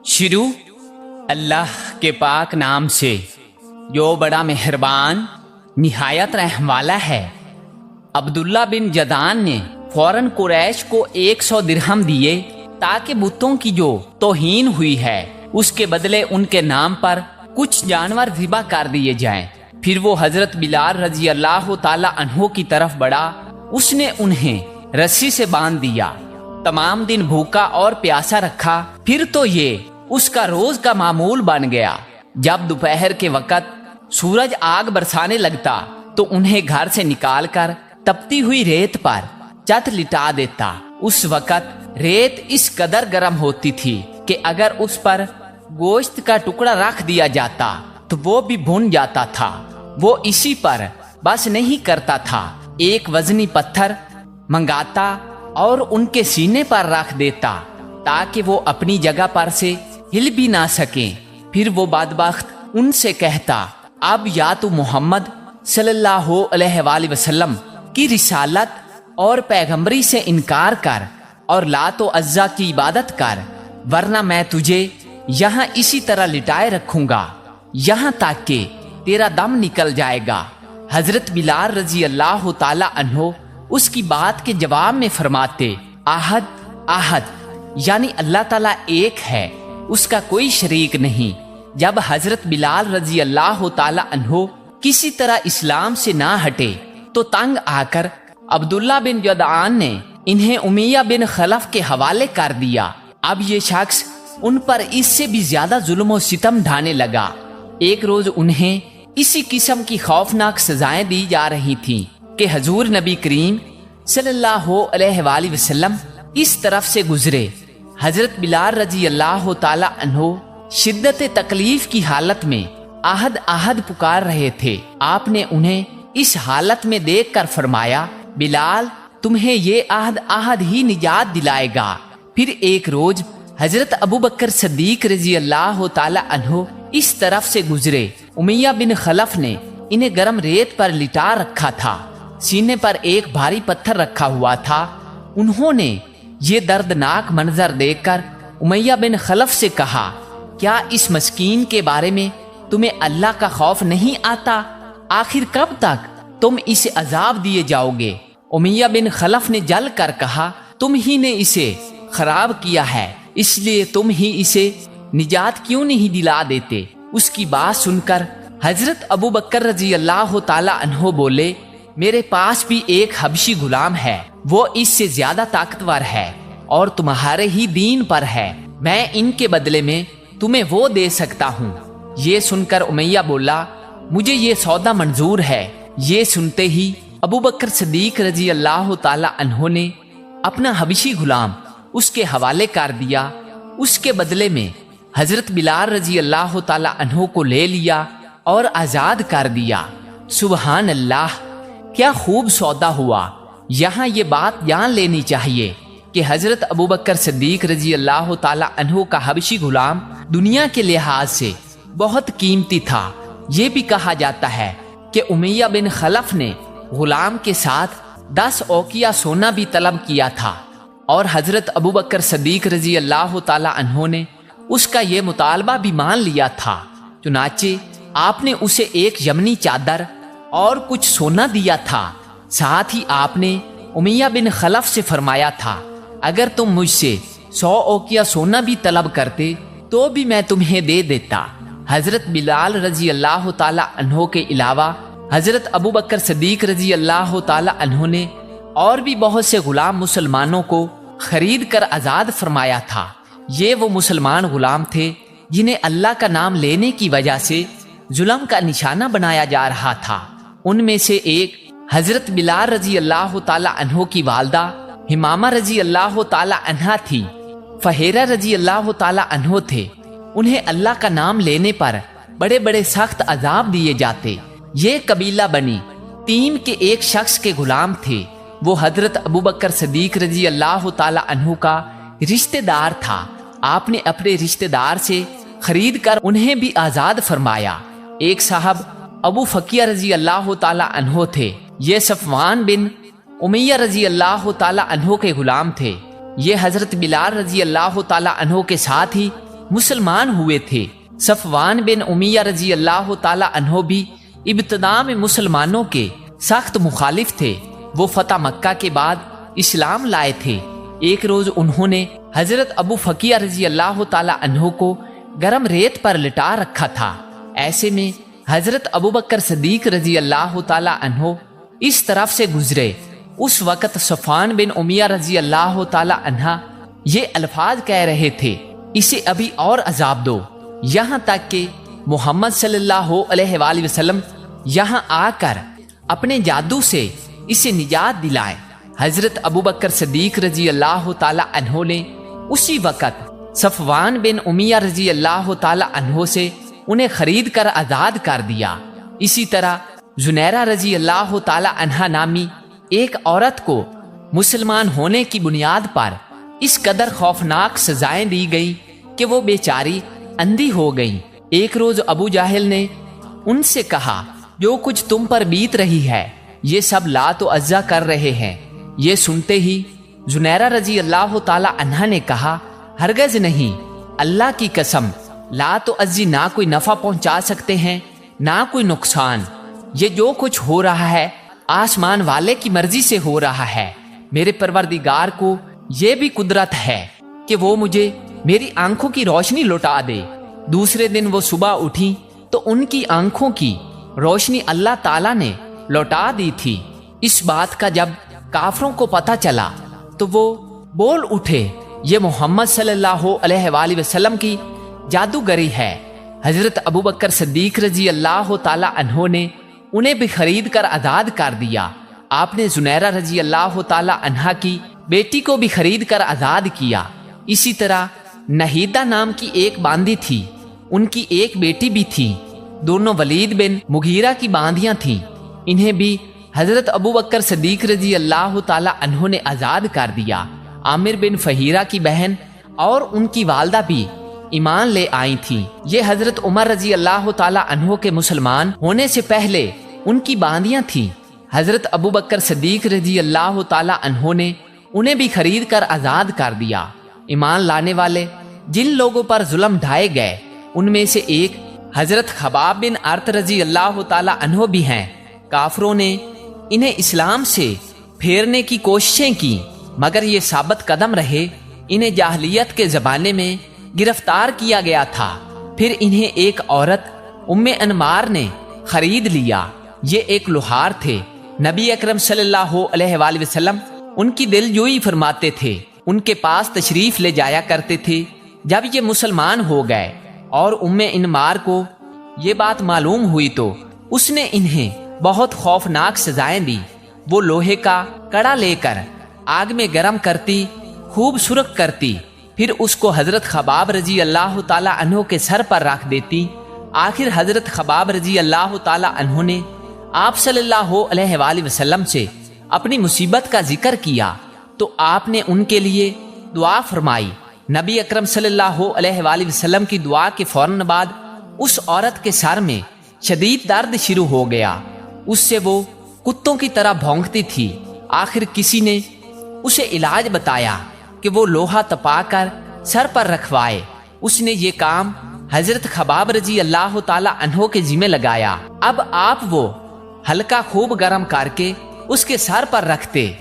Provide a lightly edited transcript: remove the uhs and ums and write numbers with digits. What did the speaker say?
شروع اللہ کے پاک نام سے جو بڑا مہربان نہایت رحم والا ہے۔ عبداللہ بن جدعان نے فوراً قریش کو 100 درہم دیے تاکہ بتوں کی جو توہین ہوئی ہے اس کے بدلے ان کے نام پر کچھ جانور ذبح کر دیے جائیں۔ پھر وہ حضرت بلال رضی اللہ تعالی عنہ کی طرف بڑھا، اس نے انہیں رسی سے باندھ دیا، تمام دن بھوکا اور پیاسا رکھا۔ پھر تو یہ اس کا روز کا معمول بن گیا، جب دوپہر کے وقت سورج آگ برسانے لگتا تو انہیں گھر سے نکال کر تپتی ہوئی ریت پر چت لٹا دیتا۔ اس وقت ریت اس قدر گرم ہوتی تھی کہ اگر اس پر گوشت کا ٹکڑا رکھ دیا جاتا تو وہ بھی بھن جاتا تھا۔ وہ اسی پر بس نہیں کرتا تھا، ایک وزنی پتھر منگاتا اور ان کے سینے پر رکھ دیتا تاکہ وہ اپنی جگہ پر سے ہل بھی نہ سکیں۔ پھر وہ بدبخت ان سے کہتا، اب یا تو محمد صلی اللہ علیہ وآلہ وسلم کی رسالت اور پیغمبری سے انکار کر اور لات و عزا کی عبادت کر، ورنہ میں تجھے یہاں اسی طرح لٹائے رکھوں گا یہاں تک کہ تیرا دم نکل جائے گا۔ حضرت بلال رضی اللہ تعالی عنہ اس کی بات کے جواب میں فرماتے، احد احد، یعنی اللہ تعالیٰ ایک ہے، اس کا کوئی شریک نہیں۔ جب حضرت بلال رضی اللہ تعالی عنہ کسی طرح اسلام سے نہ ہٹے تو تنگ آ کر عبداللہ بن جدعان نے انہیں امیہ بن خلف کے حوالے کر دیا۔ اب یہ شخص ان پر اس سے بھی زیادہ ظلم و ستم ڈھانے لگا۔ ایک روز انہیں اسی قسم کی خوفناک سزائیں دی جا رہی تھیں کہ حضور نبی کریم صلی اللہ علیہ وآلہ وسلم اس طرف سے گزرے۔ حضرت بلال رضی اللہ تعالی عنہ شدت تکلیف کی حالت میں احد احد پکار رہے تھے۔ آپ نے انہیں اس حالت میں دیکھ کر فرمایا، بلال، تمہیں یہ احد احد ہی نجات دلائے گا۔ پھر ایک روز حضرت ابوبکر صدیق رضی اللہ تعالی عنہ اس طرف سے گزرے۔ امیہ بن خلف نے انہیں گرم ریت پر لٹا رکھا تھا، سینے پر ایک بھاری پتھر رکھا ہوا تھا۔ انہوں نے یہ دردناک منظر دیکھ کر امیہ بن خلف سے کہا، کیا اس مسکین کے بارے میں تمہیں اللہ کا خوف نہیں آتا؟ آخر کب تک تم اسے عذاب دیے جاؤ گے؟ امیہ بن خلف نے جل کر کہا، تم ہی نے اسے خراب کیا ہے، اس لیے تم ہی اسے نجات کیوں نہیں دلا دیتے؟ اس کی بات سن کر حضرت ابوبکر رضی اللہ تعالی عنہ بولے، میرے پاس بھی ایک حبشی غلام ہے، وہ اس سے زیادہ طاقتور ہے اور تمہارے ہی دین پر ہے، میں ان کے بدلے میں تمہیں وہ دے سکتا ہوں۔ یہ سن کر امیہ بولا، مجھے یہ سودا منظور ہے۔ یہ سنتے ہی ابوبکر صدیق رضی اللہ تعالی عنہ نے اپنا حبشی غلام اس کے حوالے کر دیا۔ اس کے بدلے میں حضرت بلال رضی اللہ تعالی عنہ کو لے لیا اور آزاد کر دیا۔ سبحان اللہ، کیا خوب سودا ہوا۔ یہاں یہ بات جان لینی چاہیے کہ حضرت ابوبکر صدیق رضی اللہ تعالی عنہ کا حبشی غلام دنیا کے لحاظ سے بہت قیمتی تھا۔ یہ بھی کہا جاتا ہے کہ امیہ بن خلف نے غلام کے ساتھ 10 اوقیہ سونا بھی طلب کیا تھا، اور حضرت ابوبکر صدیق رضی اللہ تعالی عنہ نے اس کا یہ مطالبہ بھی مان لیا تھا۔ چنانچہ آپ نے اسے ایک یمنی چادر اور کچھ سونا دیا تھا۔ ساتھ ہی آپ نے امیہ بن خلف سے فرمایا تھا، اگر تم مجھ سے 100 اوقیہ سونا بھی طلب کرتے تو بھی میں تمہیں دے دیتا۔ حضرت بلال رضی اللہ تعالی عنہ کے علاوہ حضرت ابوبکر صدیق رضی اللہ تعالی عنہ نے اور بھی بہت سے غلام مسلمانوں کو خرید کر آزاد فرمایا تھا۔ یہ وہ مسلمان غلام تھے جنہیں اللہ کا نام لینے کی وجہ سے ظلم کا نشانہ بنایا جا رہا تھا۔ ان میں سے ایک حضرت بلال رضی اللہ تعالی عنہ کی والدہ حمامہ رضی اللہ تعالی عنہ تھی۔ فہیرہ رضی اللہ تعالی عنہ تھے۔ انہیں اللہ کا نام لینے پر بڑے بڑے سخت عذاب دیے جاتے۔ یہ قبیلہ بنی تیم کے ایک شخص کے غلام تھے۔ وہ حضرت ابوبکر صدیق رضی اللہ تعالی عنہ کا رشتہ دار تھا۔ آپ نے اپنے رشتہ دار سے خرید کر انہیں بھی آزاد فرمایا۔ ایک صاحب ابو فقیہ رضی اللہ تعالی عنہ تھے۔ یہ صفوان بن امیہ رضی اللہ تعالی عنہ کے غلام تھے۔ یہ حضرت بلال رضی اللہ تعالی عنہ کے ساتھ ہی مسلمان ہوئے تھے۔ صفوان بن امیہ رضی اللہ تعالی عنہ بھی ابتدا میں مسلمانوں کے سخت مخالف تھے۔ وہ فتح مکہ کے بعد اسلام لائے تھے۔ ایک روز انہوں نے حضرت ابو فقیہ رضی اللہ تعالی عنہ کو گرم ریت پر لٹا رکھا تھا۔ ایسے میں حضرت ابو بکر صدیق رضی اللہ تعالی عنہ اس طرف سے گزرے۔ اس وقت صفوان بن امیہ رضی اللہ تعالی عنہ یہ الفاظ کہہ رہے تھے، اسے ابھی اور عذاب دو، یہاں تک کہ محمد صلی اللہ علیہ وآلہ وسلم یہاں آ کر اپنے جادو سے اسے نجات دلائے۔ حضرت ابو بکر صدیق رضی اللہ تعالی عنہ نے اسی وقت صفوان بن امیہ رضی اللہ تعالی عنہ سے انہیں خرید کر آزاد کر دیا۔ اسی طرح زنیرہ رضی اللہ تعالی عنہ نامی ایک عورت کو مسلمان ہونے کی بنیاد پر اس قدر خوفناک سزائیں دی گئی کہ وہ بیچاری اندھی ہو گئی۔ ایک روز ابو جہل نے ان سے کہا، جو کچھ تم پر بیت رہی ہے یہ سب لات و عزا کر رہے ہیں۔ یہ سنتے ہی زنیرہ رضی اللہ تعالی عنہ نے کہا، ہرگز نہیں، اللہ کی قسم، لات و عزی نہ کوئی نفع پہنچا سکتے ہیں نہ کوئی نقصان۔ یہ جو کچھ ہو رہا ہے آسمان والے کی مرضی سے ہو رہا ہے۔ میرے پروردگار کو یہ بھی قدرت ہے کہ وہ مجھے میری آنکھوں کی روشنی لوٹا دے۔ دوسرے دن وہ صبح اٹھی تو ان کی آنکھوں کی روشنی اللہ تعالیٰ نے لوٹا دی تھی۔ اس بات کا جب کافروں کو پتہ چلا تو وہ بول اٹھے، یہ محمد صلی اللہ علیہ وآلہ وسلم کی جادوگری ہے۔ حضرت ابو بکر صدیق رضی اللہ تعالی عنہ نے انہیں بھی خرید کر آزاد کر دیا۔ آپ نے زنیرہ رضی اللہ تعالی عنہ کی بیٹی کو بھی خرید کر آزاد کیا۔ اسی طرح نہیدہ نام کی ایک باندی تھی، ان کی ایک بیٹی بھی تھی، دونوں ولید بن مغیرہ کی باندیاں تھیں۔ انہیں بھی حضرت ابو بکر صدیق رضی اللہ تعالی عنہ نے آزاد کر دیا۔ عامر بن فہیرہ کی بہن اور ان کی والدہ بھی ایمان لے آئی تھیں۔ یہ حضرت عمر رضی اللہ تعالی عنہ کے مسلمان ہونے سے پہلے ان کی باندیاں تھیں۔ حضرت ابو بکر صدیق رضی اللہ تعالی عنہ نے انہیں بھی خرید کر آزاد کر دیا۔ ایمان لانے والے جن لوگوں پر ظلم ڈھائے گئے ان میں سے ایک حضرت خباب بن ارت رضی اللہ تعالی عنہ بھی ہیں۔ کافروں نے انہیں اسلام سے پھیرنے کی کوششیں کی مگر یہ ثابت قدم رہے۔ انہیں جاہلیت کے زمانے میں گرفتار کیا گیا تھا، پھر انہیں ایک عورت ام انمار نے خرید لیا۔ یہ ایک لوہار تھے۔ نبی اکرم صلی اللہ علیہ وآلہ وسلم ان کی دل جوئی فرماتے تھے، ان کے پاس تشریف لے جایا کرتے تھے۔ جب یہ مسلمان ہو گئے اور ام انمار کو یہ بات معلوم ہوئی تو اس نے انہیں بہت خوفناک سزائیں دی۔ وہ لوہے کا کڑا لے کر آگ میں گرم کرتی، خوب سرخ کرتی، پھر اس کو حضرت خباب رضی اللہ تعالی عنہ کے سر پر رکھ دیتی۔ آخر حضرت خباب رضی اللہ تعالی عنہ نے آپ صلی اللہ علیہ وآلہ وسلم سے اپنی مصیبت کا ذکر کیا تو آپ نے ان کے لیے دعا فرمائی۔ نبی اکرم صلی اللہ علیہ وآلہ وسلم کی دعا کے فوراً بعد اس عورت کے سر میں شدید درد شروع ہو گیا۔ اس سے وہ کتوں کی طرح بھونکتی تھی۔ آخر کسی نے اسے علاج بتایا کہ وہ لوہا تپا کر سر پر رکھوائے۔ اس نے یہ کام حضرت خباب رضی اللہ تعالی عنہ کے ذمہ لگایا۔ اب آپ وہ ہلکا خوب گرم کر کے اس کے سر پر رکھتے